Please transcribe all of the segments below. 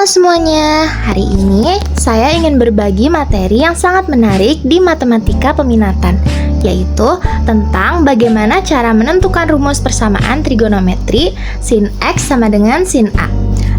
semuanya, hari ini saya ingin berbagi materi yang sangat menarik di matematika peminatan, yaitu tentang bagaimana cara menentukan rumus persamaan trigonometri sin X sama dengan sin A.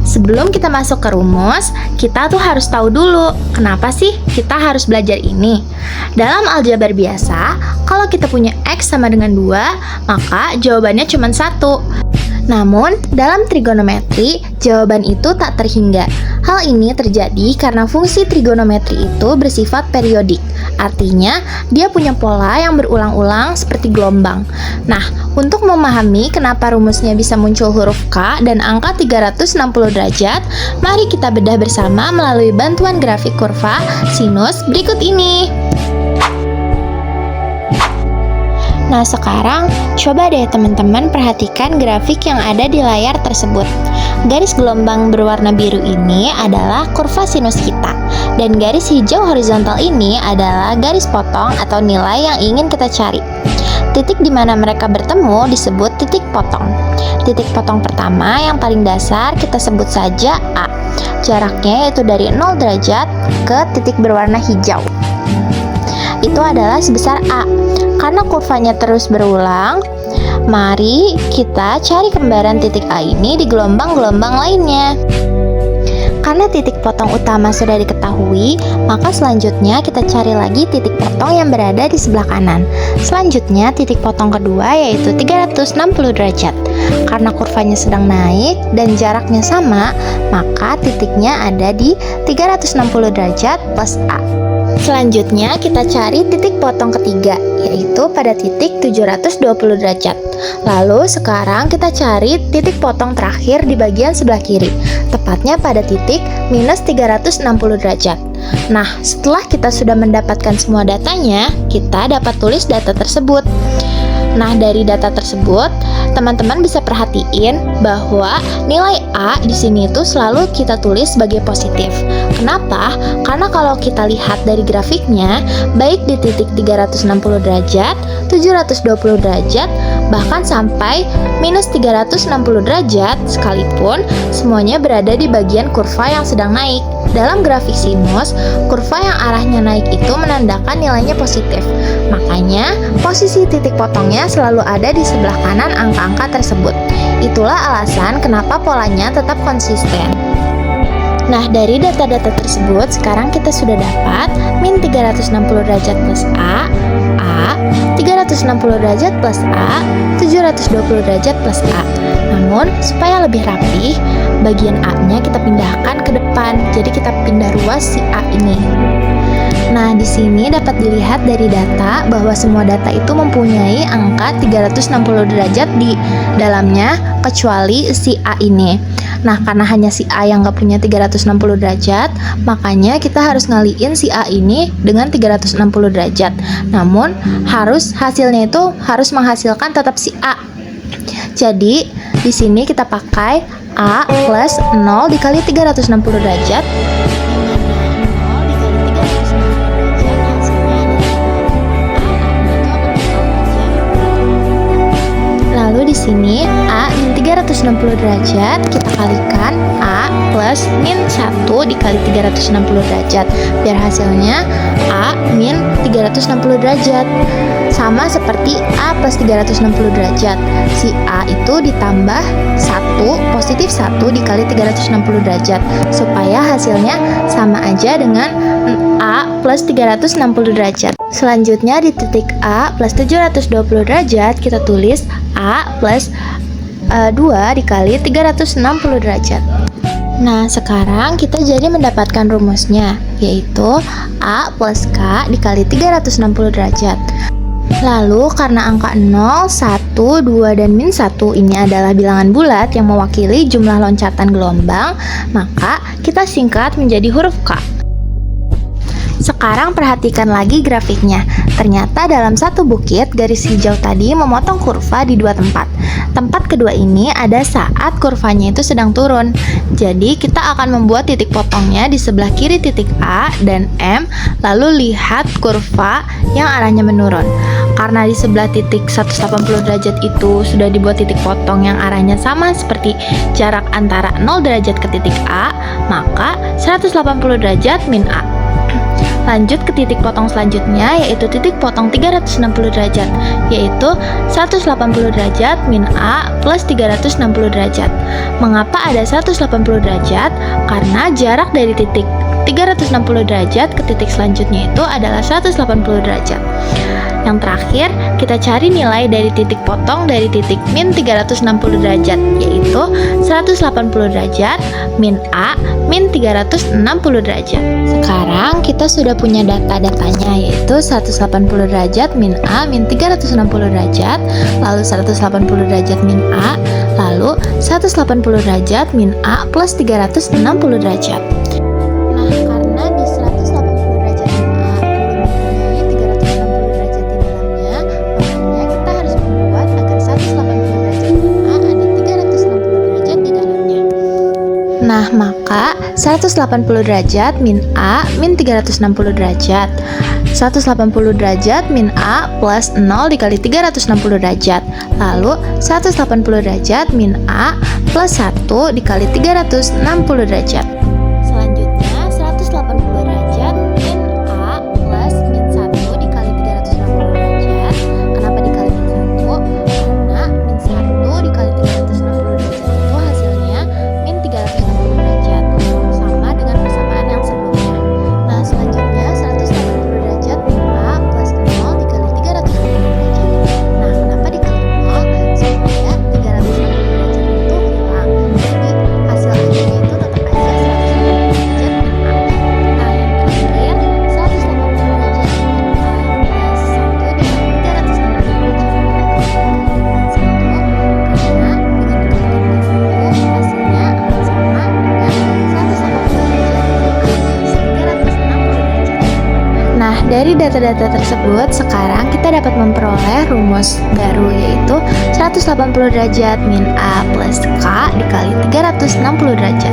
Sebelum kita masuk ke rumus, kita tuh harus tahu dulu kenapa sih kita harus belajar ini. Dalam aljabar biasa, kalau kita punya X sama dengan 2, maka jawabannya cuma 1. Namun, dalam trigonometri, jawaban itu tak terhingga. Hal ini terjadi karena fungsi trigonometri itu bersifat periodik. Artinya, dia punya pola yang berulang-ulang seperti gelombang. Nah, untuk memahami kenapa rumusnya bisa muncul huruf K dan angka 360 derajat, mari kita bedah bersama melalui bantuan grafik kurva sinus berikut ini. Nah, sekarang coba deh teman-teman perhatikan grafik yang ada di layar tersebut. Garis gelombang berwarna biru ini adalah kurva sinus kita, dan garis hijau horizontal ini adalah garis potong atau nilai yang ingin kita cari. Titik di mana mereka bertemu disebut titik potong. Titik potong pertama yang paling dasar kita sebut saja A. Jaraknya yaitu dari 0 derajat ke titik berwarna hijau. Itu adalah sebesar A. Karena kurvanya terus berulang, mari kita cari kembaran titik A ini di gelombang-gelombang lainnya. Karena titik potong utama sudah diketahui, maka selanjutnya kita cari lagi titik potong yang berada di sebelah kanan. Selanjutnya titik potong kedua yaitu 360 derajat. Karena kurvanya sedang naik dan jaraknya sama, maka titiknya ada di 360 derajat plus A. Selanjutnya kita cari titik potong ketiga, yaitu pada titik 720 derajat. Lalu sekarang kita cari titik potong terakhir di bagian sebelah kiri, tepatnya pada titik minus 360 derajat. Nah, setelah kita sudah mendapatkan semua datanya, kita dapat tulis data tersebut. Nah, dari data tersebut, teman-teman bisa perhatiin bahwa nilai A di sini itu selalu kita tulis sebagai positif. Kenapa? Karena kalau kita lihat dari grafiknya, baik di titik 360 derajat, 720 derajat, bahkan sampai minus 360 derajat sekalipun, semuanya berada di bagian kurva yang sedang naik. Dalam grafik sinus, kurva yang arahnya naik itu menandakan nilainya positif. Makanya, posisi titik potongnya selalu ada di sebelah kanan angka-angka tersebut. Itulah alasan kenapa polanya tetap konsisten. Nah, dari data-data tersebut, sekarang kita sudah dapat min 360 derajat plus A, 360 derajat plus A, 720 derajat plus A. Namun, supaya lebih rapih, bagian A-nya kita pindahkan ke depan. Jadi kita pindah ruas si A ini. Nah, di sini dapat dilihat dari data bahwa semua data itu mempunyai angka 360 derajat di dalamnya, kecuali si A ini. Nah, karena hanya si A yang nggak punya 360 derajat, makanya kita harus ngaliin si A ini dengan 360 derajat. Namun, hasilnya itu harus menghasilkan tetap si A. Jadi, di sini kita pakai A plus 0 dikali 360 derajat. Lalu di sini A min 360 derajat kita kalikan A plus min 1 dikali 360 derajat, biar hasilnya A min 360 derajat. Sama seperti A plus 360 derajat, si A itu ditambah 1 positif 1 dikali 360 derajat, supaya hasilnya sama aja dengan A plus 360 derajat. Selanjutnya di titik A plus 720 derajat kita tulis A plus 2 dikali 360 derajat. Nah, sekarang kita jadi mendapatkan rumusnya, yaitu A plus K dikali 360 derajat. Lalu karena angka 0, 1, 2, dan min 1 ini adalah bilangan bulat yang mewakili jumlah loncatan gelombang, maka kita singkat menjadi huruf K. Sekarang perhatikan lagi grafiknya. Ternyata dalam satu bukit, garis hijau tadi memotong kurva di dua tempat. Tempat kedua ini ada saat kurvanya itu sedang turun. Jadi kita akan membuat titik potongnya di sebelah kiri titik A dan M, lalu lihat kurva yang arahnya menurun. Karena di sebelah titik 180 derajat itu sudah dibuat titik potong yang arahnya sama seperti jarak antara 0 derajat ke titik A, maka 180 derajat min A. Lanjut ke titik potong selanjutnya, yaitu titik potong 360 derajat, yaitu 180 derajat min A plus 360 derajat. Mengapa ada 180 derajat? Karena jarak dari titik 360 derajat ke titik selanjutnya itu adalah 180 derajat. Yang terakhir, kita cari nilai dari titik potong dari titik min 360 derajat, yaitu 180 derajat min A min 360 derajat. Sekarang kita sudah punya data-datanya, yaitu 180 derajat min A min 360 derajat, lalu 180 derajat min A, lalu 180 derajat min A plus 360 derajat. Nah, karena di 180 derajat min A belum mempunyai 360 derajat di dalamnya, makanya kita harus membuat agar 180 derajat min A ada 360 derajat di dalamnya. Nah, maka 180 derajat min A min 360 derajat. 180 derajat min A plus 0 dikali 360 derajat. Lalu 180 derajat min A plus 1 dikali 360 derajat. Selanjutnya 180 derajat min A plus min 1 dikali 360 derajat. Kenapa dikali min 1? Karena min 1 dikali 360 derajat itu hasilnya min 360 derajat, sama dengan persamaan yang sebelumnya. Nah, selanjutnya 180 derajat min A plus 0 dikali 360 derajat. Nah, kenapa dikali 0? Supaya 360 derajat itu hilang. Jadi hasil akhirnya itu tetap aja 180 derajat min A. Nah, yang terakhir 180 derajat min A plus 1 dikali 360 derajat. Karena dengan dikalikan min 1 hasilnya akan sama dengan 180 derajat min A plus 360 derajat. Nah, dari data-data tersebut, sekarang kita dapat memperoleh rumus baru, yaitu 180 derajat min A plus K dikali 360 derajat.